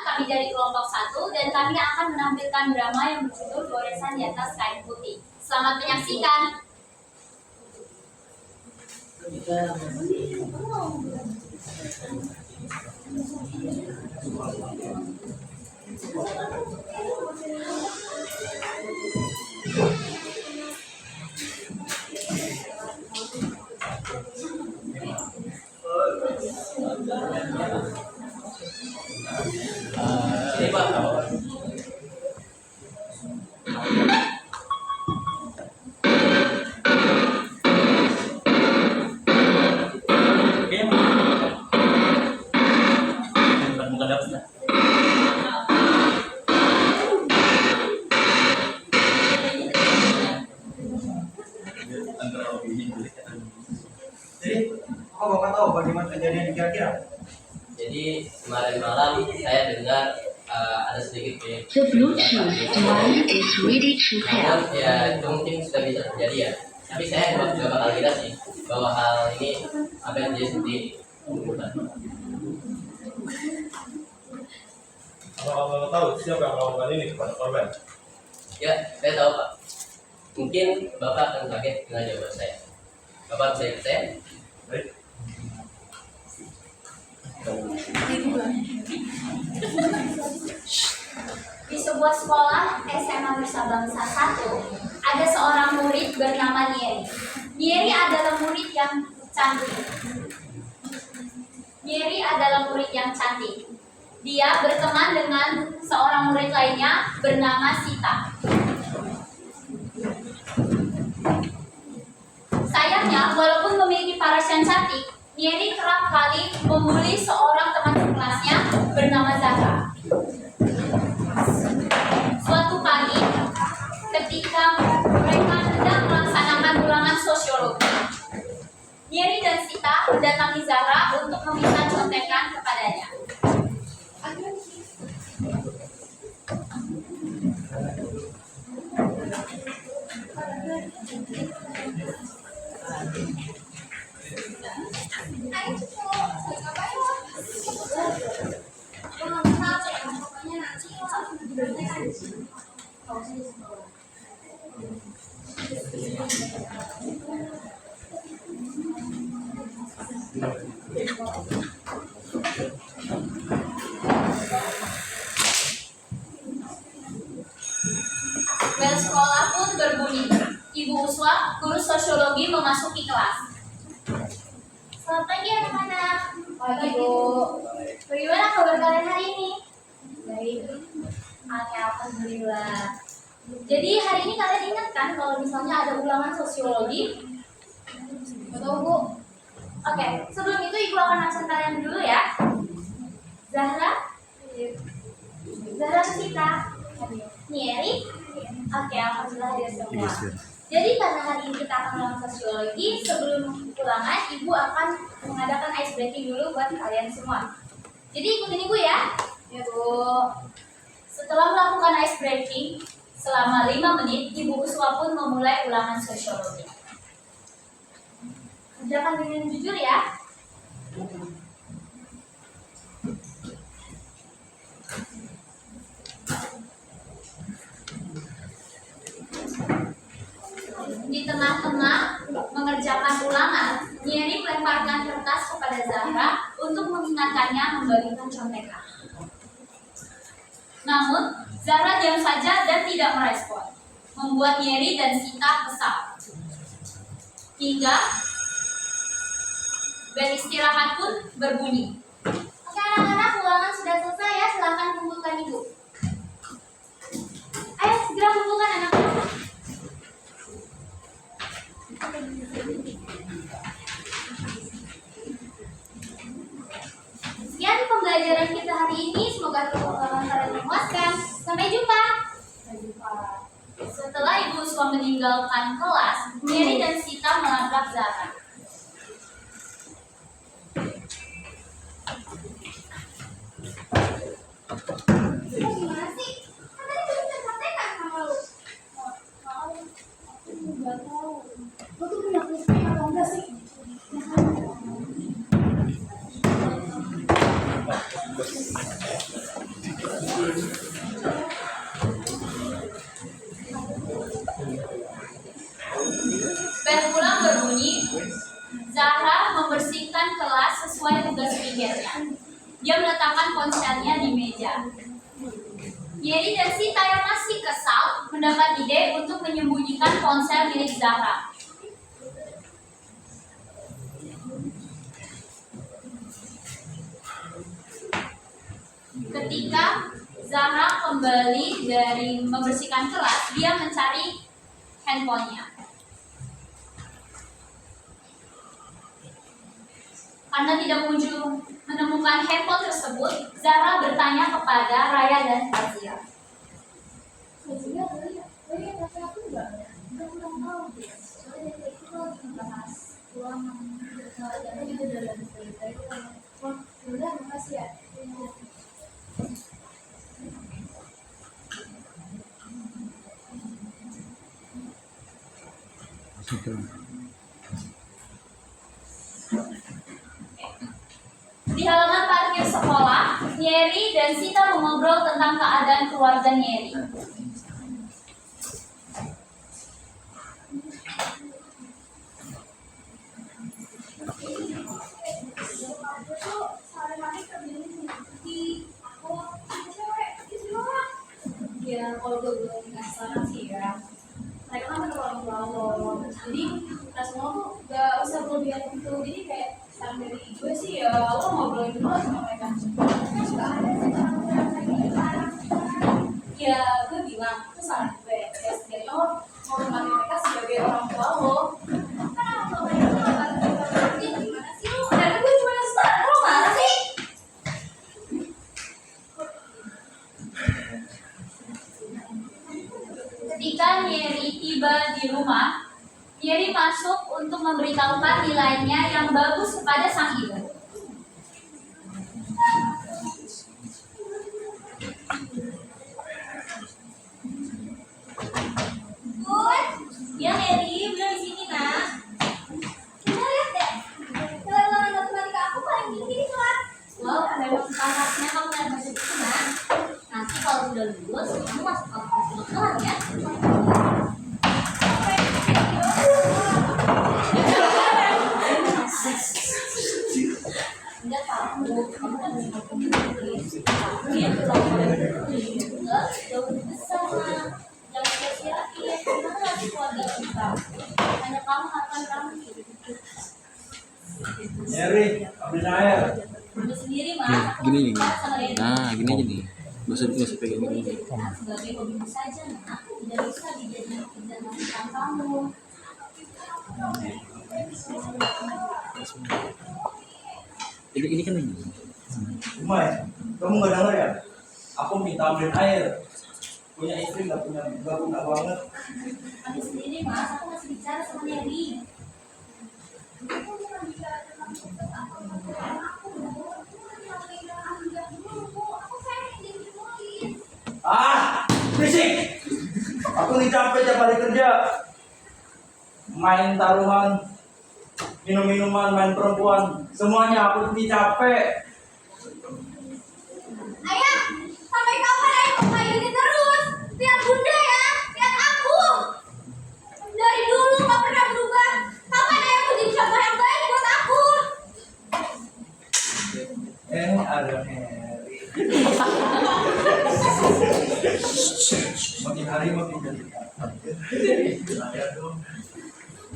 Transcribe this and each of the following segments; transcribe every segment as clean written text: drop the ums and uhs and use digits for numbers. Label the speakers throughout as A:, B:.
A: kami dari kelompok 1 dan kami akan menampilkan drama yang berjudul Goresan di Atas Kain Putih. Selamat menyaksikan.
B: Ini Pak. Bukan dapat.
C: Jadi, Bapak tahu bagaimana kejadian kira-kira?
B: Jadi kemarin malam saya dengar ada sedikit
D: The Bluetooth device is ready to pair.
B: namun ya itu mungkin sudah bisa terjadi ya. Tapi saya juga bakal lihat sih bahwa hal ini apa yang terjadi seperti ini.
E: Kalau Bapak tahu siapa yang melakukan ini kepada korban?
B: Ya, saya tahu Pak. Mungkin Bapak akan kaget dengan jawaban saya. Bapak bisa ikut saya?
E: Baik.
A: Di sebuah sekolah SMA Nusa-Bangsa 1, ada seorang murid bernama Nieri. Nieri adalah murid yang cantik. Nieri adalah murid yang cantik. Dia berteman dengan seorang murid lainnya bernama Sita. Sayangnya, walaupun memiliki paras yang cantik, Nieri kerap kali membuli seorang teman sekelasnya bernama Zahra. Suatu pagi, ketika mereka sedang melaksanakan ulangan sosiologi, Nieri dan Sita mendatangi Zahra untuk meminta contekan kepadanya. Bel sekolah pun berbunyi. Ibu Uswa, guru sosiologi, memasuki kelas. Selamat pagi anak-anak. Pagi Bu. Bagaimana kabar kalian hari ini? Baik. Alhamdulillah. Jadi hari ini kalian ingat kan kalau misalnya ada ulangan sosiologi? Betul Bu? Oke, sebelum itu Ibu akan absen kalian dulu ya. Zahra? Zahra ke Sita? Nieri? Oke, alhamdulillah ya semua. Jadi karena hari ini kita akan ulangan sosiologi, sebelum ulangan Ibu akan mengadakan ice breaking dulu buat kalian semua. Jadi ikutin Ibu ya. Ya Bu. Setelah melakukan ice breaking selama 5 menit, Ibu Uswa pun memulai ulangan sosiologi. Kerjakan dengan jujur ya. Di tengah-tengah mengerjakan ulangan, Nieri melemparkan kertas kepada Zahra untuk mengingatkannya membagikan contekan. Namun, Zahra diam saja dan tidak merespon, membuat Nieri dan Sita kesal. Hingga bel istirahat pun berbunyi. Oke anak-anak, ulangan sudah selesai ya, silakan kumpulkan Ibu. Ayo segera kumpulkan anak-anak. Sekian pembelajaran kita hari ini, semoga kalian memuaskan. Sampai jumpa. Setelah Ibu Uswa meninggalkan kelas, Nieri dan Sita melabrak Zahra. Gimana sih? Kan tadi udah bisa contekan sama lu. Aku nggak tahu. Lo tuh punya pulpen atau enggak sih? Bel pulang berbunyi. Zahra membersihkan kelas sesuai tugas pikirnya. Dia meletakkan ponselnya di meja. Yeri dan Sita yang masih kesal mendapat ide untuk menyembunyikan ponsel milik Zahra. Ketika Zahra kembali dari membersihkan kelas, dia mencari handphonenya. Karena tidak menemukan handphone tersebut, Zahra bertanya kepada Raya dan Fazia. Fazia, boleh kasih aku nggak? Nggak tahu. Soalnya dari itu lagi membahas uang dan juga dalam cerita itu. Wah, udah makasih ya. Di halaman parkir sekolah, Nyeri dan Sita mengobrol tentang keadaan keluarga Nyeri. Ya, kalau gue belum dikasih saran sih ya, mereka kan bener orang tua lo, jadi kita semua tuh gak usah berlebihan gitu. Jadi kayak saran dari gue sih ya, lo ngobrolin dulu sama mereka. Ya, gue bilang itu saran gue. Ya, setidaknya lo menghormati mereka sebagai orang tua lo. Karena orang tua mereka tuh gak ngerti gimana sih lo. Karena gue cuma saran, lo mana sih? Ketika Nyeri tiba di rumah, Nyeri masuk untuk memberitahukan nilainya yang bagus kepada sang ibu. Bun, ya Nyeri, udah di sini nak. Kita lihat deh, nilai ulangan matematika aku paling tinggi di kelas. Wow, memang sepantasnya kamu naik masuk itu nak. Nanti kalau udah lulus, kamu masuk kampus kedokteran ya. Enggak tahu, kamu kan bisa komunikasi. Dia pulang enggak jauh lebih besar mah. Jangan sia-siain, karena kan lagi keluarga kita. Hanya kamu akan kamu.
C: Nyeri, ambil air.
A: Kamu sendiri mah.
F: Gini nih.
A: Sama Reni.
F: Nah, gini aja nih. Gak usah pegang
A: Boleh
F: gini.
A: jadikan sebagai hobi saja, nah. Tidak bisa dijadikan kerjaan majikan kamu.
F: Ini kan ini.
C: Umay, kamu nggak denger ya? Aku minta ambil air. Punya istri nggak punya banget.
A: Kamu sendiri mas, aku masih bicara sama Neri.
C: Ah, berisik. Aku nih capek tiap hari kerja. Main taruhan, minum-minuman, main perempuan. Semuanya aku nih capek.
A: Ayah, sampai kapan ayah kok kayak gini terus? Lihat bunda ya, lihat aku. Dari dulu gak pernah berubah. Kapan ayah mau jadi contoh yang baik buat aku?
C: Ada Harry. Makin hari makin jadi.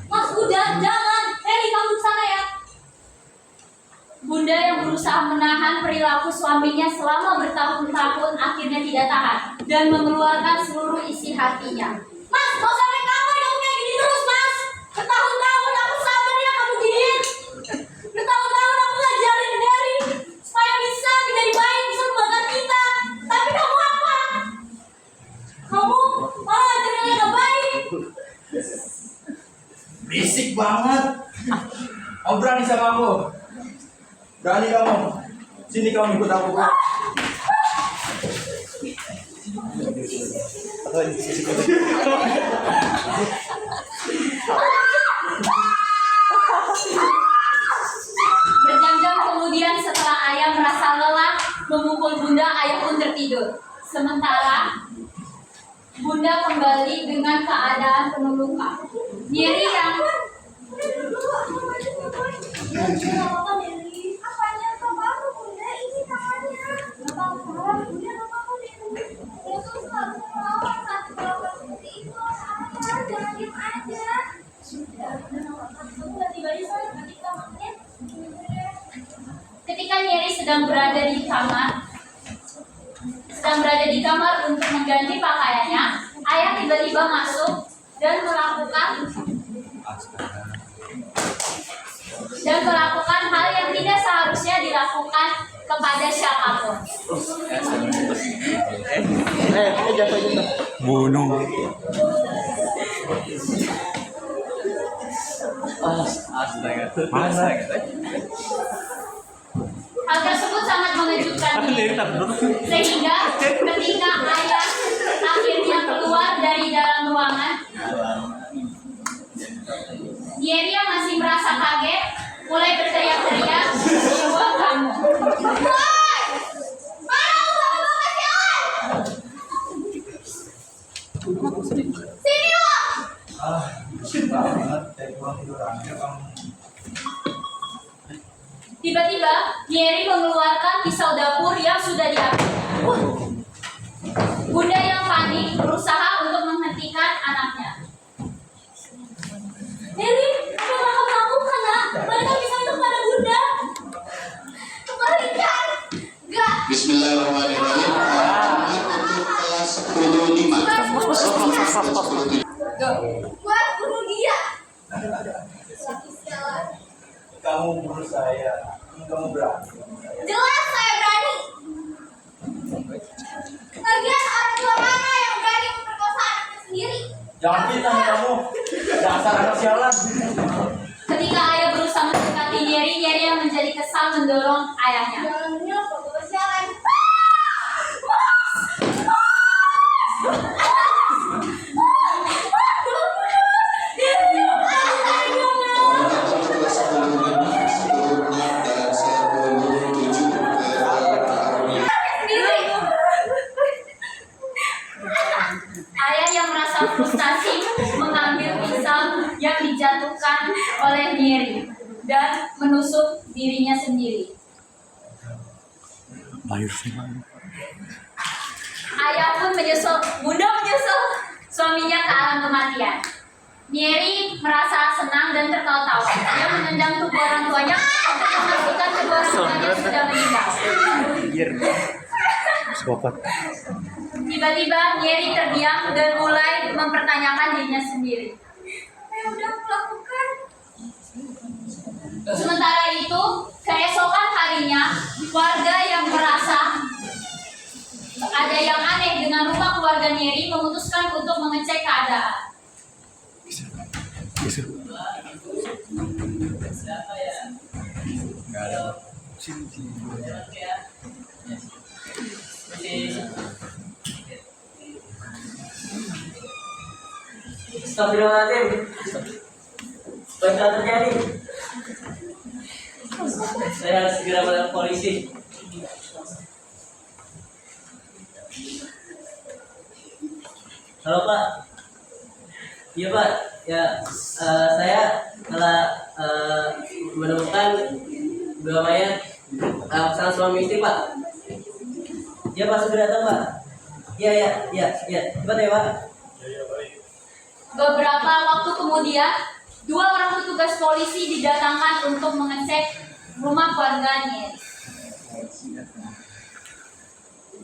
A: Mas udah, jangan. Heri, kamu sana ya. Bunda yang berusaha menahan perilaku suaminya selama bertahun-tahun akhirnya tidak tahan dan mengeluarkan seluruh isi hatinya. Mas, mau sampai kapan kamu kayak gini terus, Mas? Bertahun-tahun aku sabar ya kamu giniin. Bertahun-tahun aku ngajarin Heri supaya bisa menjadi baik, bisa membanggakan kita. Tapi kamu apa? Kamu malah ngajarin yang gak baik.
C: Berisik banget. Kamu berani sama aku? Berani kamu? Sini kamu ikut aku.
A: Berjam-jam kemudian setelah ayah merasa lelah memukul bunda, ayah pun tertidur. Sementara Bunda kembali dengan keadaan penuh luka. Nyeri yang ketika Nyeri sedang berada di kamar untuk mengganti pakaiannya, ayah tiba-tiba masuk dan melakukan hal yang tidak seharusnya dilakukan kepada siapapun.
F: Bunuh.
B: Astaga.
C: Mana?
A: Hal tersebut sangat mengejutkan Nyeri, sehingga ketika ayah akhirnya keluar dari dalam ruangan, Nyeri yang masih merasa kaget mulai berteriak-teriak, "Uang kamu! Woi! Mana uang bapak sialan? Sini uang!"
C: Banget, dari pulang tidur aja kamu.
A: Tiba-tiba, Nyeri mengeluarkan pisau dapur yang sudah diambil. Bunda yang panik berusaha untuk menghentikan anaknya. Nyeri, apa yang kamu lakukan, nak? Balikan pisau itu kepada Bunda. Kembalikan. Enggak.
G: Bismillahirrahmanirrahim. Untuk kelas 10.5.
A: Buat bunuh dia.
C: Kamu bunuh saya, kamu berani.
A: Jelas saya berani. Lagian orang tua mana yang berani memperkosa anaknya sendiri?
C: Jangan fitnah kamu, dasar anak sialan.
A: Ketika ayah berusaha mendekati Nyeri, Nyeri yang menjadi kesal mendorong ayahnya. Jalannya apa bapak sialan? Ayah yang merasa frustasi mengambil pisau yang dijatuhkan oleh Nyeri dan menusuk dirinya sendiri. Ayah pun menyusul, Bunda menyusul suaminya ke alam kematian. Nyeri merasa senang dan tertawa-tawa. Dia menendang tubuh orang tuanya untuk memastikan kedua orang tuanya sudah meninggal. Tiba-tiba Nyeri terdiam dan mulai mempertanyakan dirinya sendiri. Apa yang udah aku lakukan? Sementara itu, keesokan harinya, warga yang merasa ada yang aneh dengan rumah keluarga Nyeri memutuskan untuk mengecek keadaan.
B: Astagfirullahaladzim. Apa yang telah terjadi? Saya harus segera melapor polisi. Halo Pak. Iya Pak. Ya, saya telah menemukan dua mayat pasangan suami istri Pak. Ya Pak, segera datang Pak. Iya. Cepat ya Pak.
A: Beberapa waktu kemudian, dua orang petugas polisi didatangkan untuk mengecek rumah keluarga Nyeri.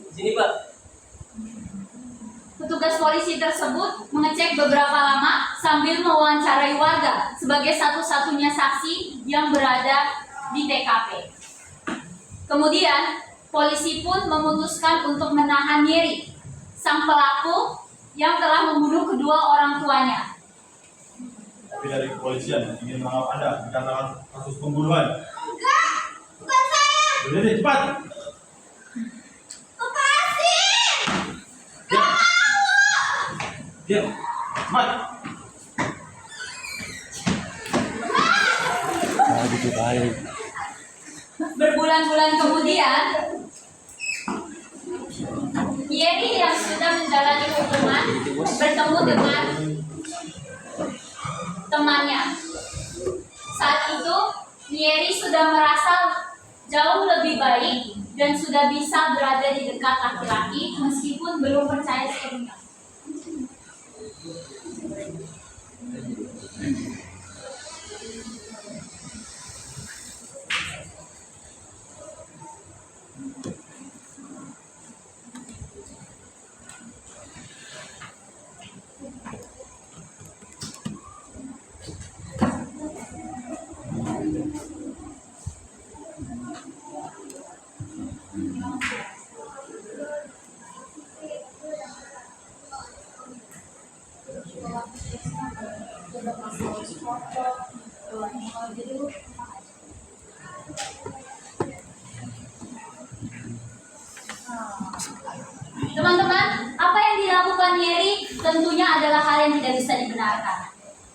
B: Sini Pak.
A: Petugas polisi tersebut mengecek beberapa lama sambil mewawancarai warga sebagai satu-satunya saksi yang berada di TKP. Kemudian, polisi pun memutuskan untuk menahan Nyeri, sang pelaku yang telah membunuh kedua orang tuanya.
E: Tapi dari kepolisian ingin menangkap Anda dikarenakan kasus pembunuhan.
A: Enggak, bukan saya.
E: Udah deh, cepat.
A: Lepasin.
E: Diam. Cepat.
A: Berbulan-bulan kemudian, Yeri yang sudah menjalani hukuman bertemu dengan temannya. Saat itu Yeri sudah merasa jauh lebih baik dan sudah bisa berada di dekat laki-laki meskipun belum percaya sepenuhnya. Teman-teman, apa yang dilakukan Yeri tentunya adalah hal yang tidak bisa dibenarkan.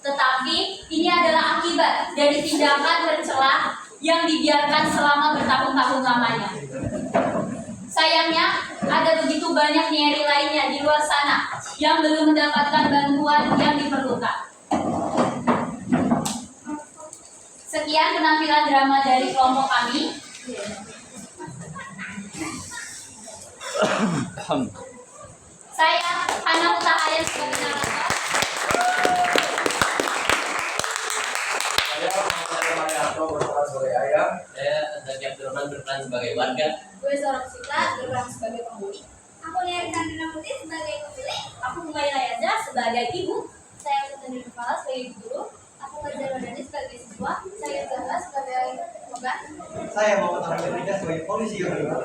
A: Tetapi ini adalah akibat dari tindakan tercela yang dibiarkan selama bertahun-tahun lamanya. Sayangnya, ada begitu banyak Yeri lainnya di luar sana yang belum mendapatkan bantuan yang diperlukan. Sekian penampilan drama dari kelompok kami. Saya Hana Utahaya sebagai narator.
C: Saya Marianto berperan sebagai ayah.
B: Saya Zaki Abdurrahman berperan sebagai warga.
A: Gue Sorok Sita berperan sebagai penghuni. Aku Nia Sandrina Putih sebagai pemilik. Aku Mumaira Yaza sebagai ibu. Saya Sutandi Nurfala sebagai guru. Aku Fajar Wadani sebagai siswa. Saya Zahra sebagai korban.
C: Saya Muhammad Rahmat Rida sebagai polisi yang kedua.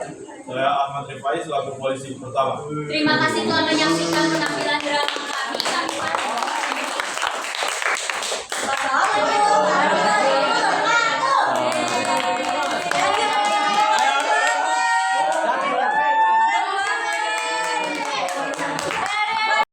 E: Saya Ahmad Rifai selaku polisi pertama.
A: Terima kasih telah menyaksikan penampilan